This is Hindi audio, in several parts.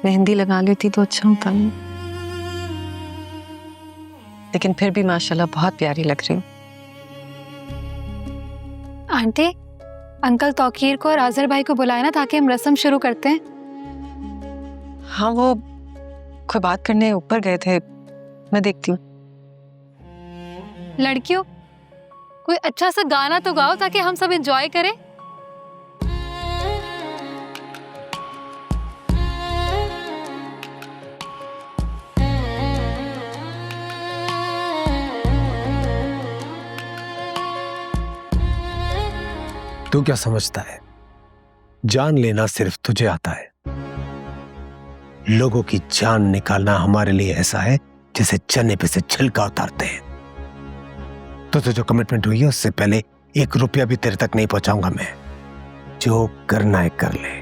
मेहंदी लगा लेती तो अच्छा होता नहीं, लेकिन फिर भी माशाल्लाह बहुत प्यारी लग रही हो। आंटी, अंकल तौकीर को और आजर भाई को बुलाए ना ताकि हम रस्म शुरू करते हैं। हाँ, वो कोई बात करने ऊपर गए थे, मैं देखती हूँ। लड़कियों, कोई अच्छा सा गाना तो गाओ ताकि हम सब एंजॉय करें। तू क्या समझता है जान लेना सिर्फ तुझे आता है? लोगों की जान निकालना हमारे लिए ऐसा है जैसे चने पे से छिलका उतारते हैं। तो जो कमिटमेंट हुई है उससे पहले 1 रुपया भी तेरे तक नहीं पहुंचाऊंगा मैं। जो करना है कर ले।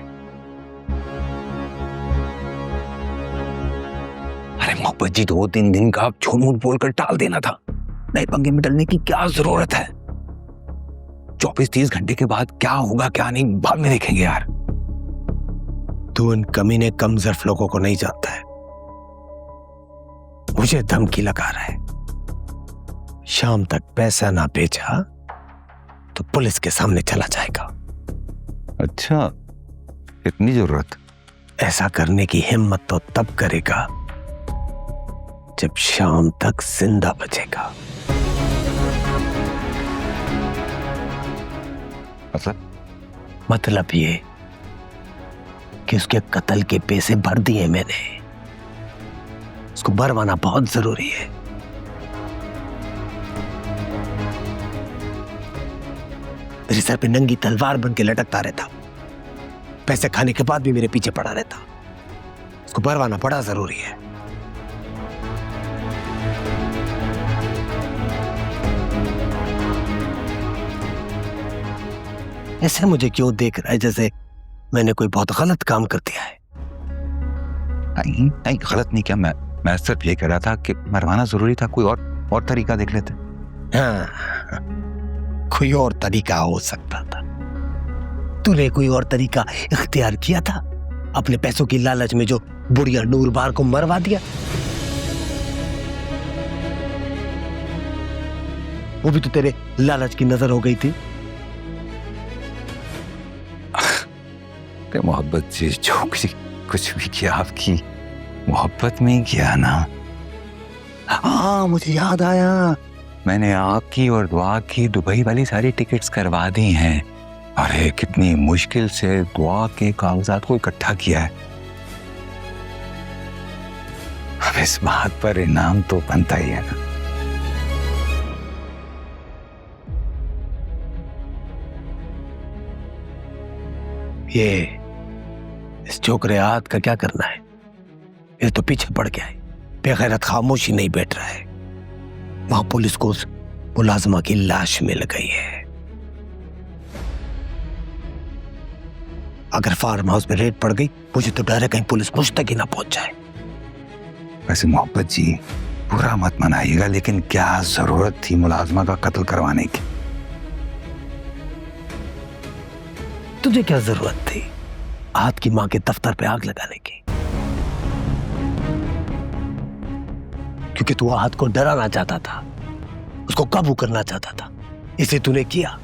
अरे मोहब्बत जी, 2-3 दिन का झूठ मूठ बोलकर टाल देना था। नए पंगे में डलने की क्या जरूरत है? 24-30 घंटे के बाद क्या होगा क्या नहीं बाद में देखेंगे यार। तू इन कमीने कमजोर लोगों को नहीं जानता है। मुझे धमकी लगा रहा है, शाम तक पैसा ना भेजा तो पुलिस के सामने चला जाएगा। अच्छा, इतनी जरूरत? ऐसा करने की हिम्मत तो तब करेगा जब शाम तक जिंदा बचेगा। मतलब ये कि उसके कत्ल के पैसे भर दिए मैंने, उसको भरवाना बहुत जरूरी है। मेरे सर पे नंगी तलवार बन के लटकता रहता, पैसे खाने के बाद भी मेरे पीछे पड़ा रहता, उसको भरवाना बड़ा जरूरी है। ऐसे मुझे क्यों देख रहा है जैसे मैंने कोई बहुत गलत काम कर दिया है? नहीं नहीं, गलत नहीं किया। मैं सिर्फ ये कह रहा था कि मरवाना जरूरी था, कोई और तरीका देख लेते। हाँ, कोई और तरीका हो सकता था। तूने कोई और तरीका इख्तियार किया था अपने पैसों की लालच में जो बुढ़िया नूरबार को मरवा दिया। वो भी तो तेरे लालच की नजर हो गई थी। मोहब्बत जी, जो कुछ भी किया आपकी मोहब्बत में ही किया ना। हाँ, मुझे याद आया, मैंने आपकी और दुआ की दुबई वाली सारी टिकट्स करवा दी हैं। अरे कितनी मुश्किल से दुआ के कागजात को इकट्ठा किया है। अब इस बात पर इनाम तो बनता ही है ना। ये इस छोकरे हाथ का क्या करना है? ये तो पीछे पड़ गया है, बेगैरत खामोशी नहीं बैठ रहा है। वहां पुलिस को उस मुलाजमा की लाश मिल गई है। अगर फार्म हाउस में रेड पड़ गई, मुझे तो डर है कहीं पुलिस मुझ तक ही ना पहुंच जाए। वैसे मोहब्बत जी, बुरा मत मनाइएगा, लेकिन क्या जरूरत थी मुलाजमा का कत्ल करवाने की? तुझे क्या जरूरत थी हाथ की मां के दफ्तर पे आग लगाने की? क्योंकि तू हाथ को डराना चाहता था, उसको काबू करना चाहता था, इसे तूने किया।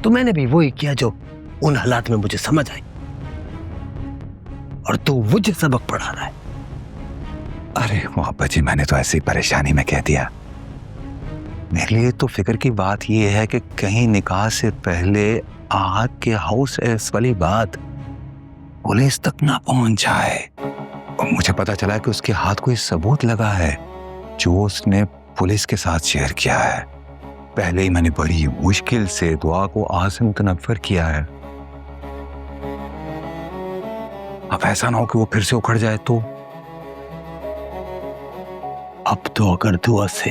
तो मैंने भी वही किया जो उन हालात में मुझे समझ आई, और तू मुझे सबक पढ़ा रहा है। अरे मोहब्बत जी, मैंने तो ऐसी परेशानी में कह दिया। मेरे लिए तो फिक्र की बात यह है कि कहीं निकाह से पहले आग के हाउस अरेस्ट वाली बात पुलिस तक ना पहुंच जाए। और मुझे पता चला कि उसके हाथ कोई सबूत लगा है जो उसने पुलिस के साथ शेयर किया है। पहले ही मैंने बड़ी मुश्किल से दुआ को आग से मुतनफ्फर किया है। अब ऐसा ना हो कि वो फिर से उखड़ जाए तो। अब तो अगर दुआ से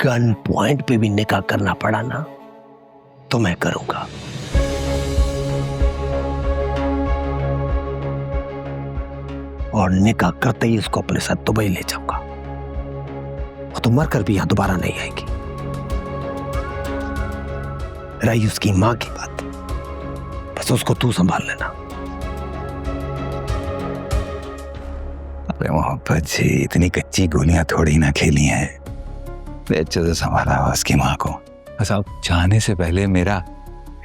गन पॉइंट पे भी निकाह करना पड़ा ना तो मैं करूंगा। और निकाह करते ही उसको अपने साथ दुबई ले जाऊंगा। वो तो मरकर भी यहां दोबारा नहीं आएगी। रही उसकी मां की बात, बस उसको तू संभाल लेना। अरे मोहब्बत जी, इतनी कच्ची गोलियां थोड़ी ना खेली हैं। अच्छे से संभाला उसकी माँ को। बस आप जाने से पहले मेरा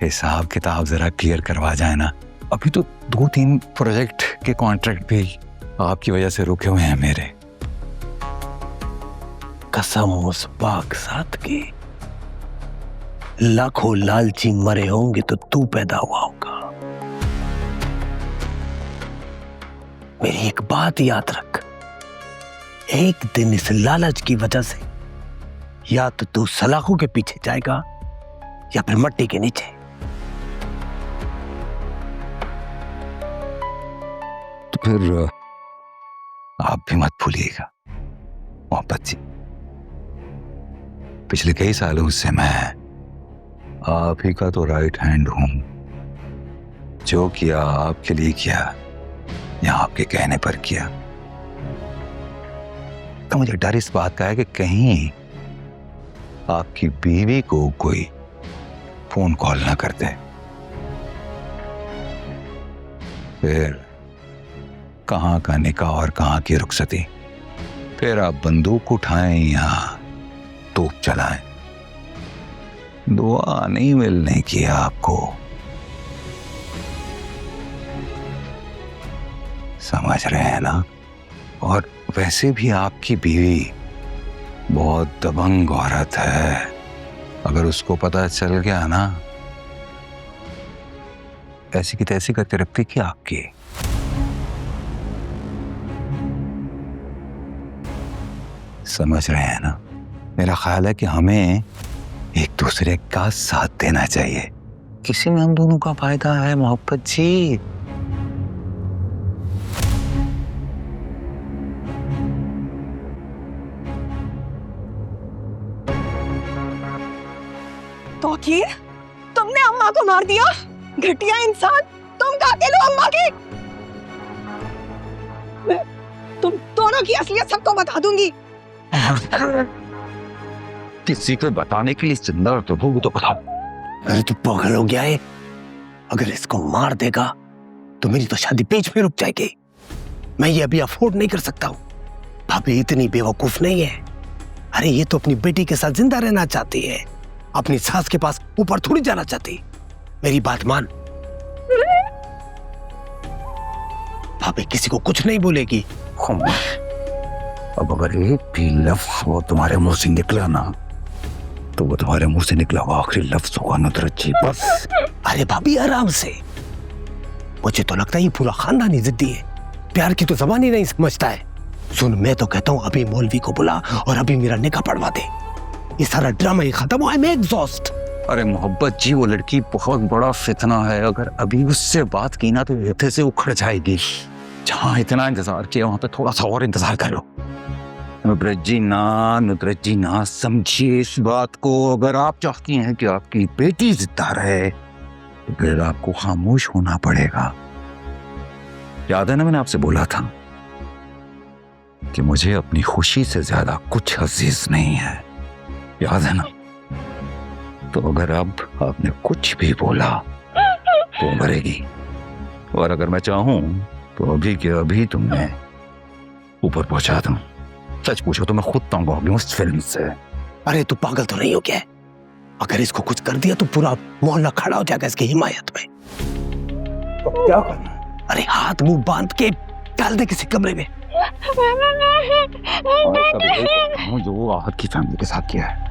हिसाब किताब जरा क्लियर करवा जाए ना। अभी तो 2-3 प्रोजेक्ट के कॉन्ट्रैक्ट भी आपकी वजह से रुके हुए हैं मेरे। कसम उस पाक साथ की, लाखों लालची मरे होंगे तो तू पैदा हुआ होगा। मेरी एक बात याद रख, एक दिन इस लालच की वजह से या तो तू सलाखों के पीछे जाएगा या फिर मट्टी के नीचे। तो फिर आप भी मत भूलिएगा मोहब्बत जी, पिछले कई सालों से मैं आप ही का तो राइट हैंड हूं। जो किया आपके लिए किया या आपके कहने पर किया। तो मुझे डर इस बात का है कि कहीं आपकी बीवी को कोई फोन कॉल ना कर दे, फिर कहां का निकाह और कहां की रुखसती। फिर आप बंदूक उठाएं या तोप चलाएं, दुआ नहीं मिलने की आपको। समझ रहे हैं ना? और वैसे भी आपकी बीवी बहुत दबंग औरत है। अगर उसको पता चल गया ना, ऐसी की तैसी करके रखती कि आपकी। समझ रहे हैं ना? मेरा ख्याल है कि हमें एक दूसरे का साथ देना चाहिए। किसी में हम दोनों का फायदा है मोहब्बत जी। तौकीर, तुमने अम्मा को मार दिया। घटिया इंसान, तुम कातिल हो अम्मा की। मैं तुम दोनों की असलियत सबको बता दूंगी। किसी को बताने के लिए जिंदा तो वो तो बताओ। अरे तू पागल हो गया है? अगर इसको मार देगा तो मेरी तो शादी बीच में रुक जाएगी। मैं ये अभी अफोर्ड नहीं कर सकता हूँ। भाभी इतनी बेवकूफ नहीं है। अरे ये तो अपनी बेटी के साथ जिंदा रहना चाहती है, अपनी सास के पास ऊपर थोड़ी जाना चाहती। मेरी बात मान। भाभी किसी को कुछ नहीं बोलेगी। अब अगर एक भी लफ्ज वो तुम्हारे मुंह से निकला ना, तो वो तुम्हारे मुंह से निकला हुआ आखिरी लफ्ज होगा नुसरत जी, बस। अरे भाभी आराम से। मुझे तो लगता है ये पूरा खानदान ही जिद्दी है, प्यार की तो ज़बान ही नहीं समझता है। सुन, मैं तो कहता हूँ अभी मौलवी को बुला और अभी मेरा निकाह पढ़वा दे। ये सारा ड्रामा ही खत्म हुआ है। मैं एग्जॉस्ट। अरे मोहब्बत जी, वो लड़की बहुत बड़ा फितना है। अगर अभी उससे बात की ना तो इतने से उखड़ जाएगी। जहाँ इतना इंतजार किया वहां पे थोड़ा सा और इंतजार कर लो। नुसरत जी ना, समझिए इस बात को। अगर आप चाहती हैं कि आपकी बेटी जिंदा रहे तो फिर आपको खामोश होना पड़ेगा। याद है ना, मैंने आपसे बोला था कि मुझे अपनी खुशी से ज्यादा कुछ अजीज नहीं है। याद है ना? तो अगर अब आपने कुछ भी बोला तो मरेगी, और अगर मैं चाहूं तो अभी के अभी तुमने ऊपर पहुंचा दूं। सच पूछो तो मैं खुद तंग हो गया उस फिल्म से। अरे तू पागल तो नहीं हो क्या? अगर इसको कुछ कर दिया तो पूरा मोहल्ला खड़ा हो जाएगा इसकी हिमायत में। तो क्या करना? अरे हाथ मुंह बांध के डाल दे किसी कमरे में। और कभी जो आहत की फैमिली के साथ किया है।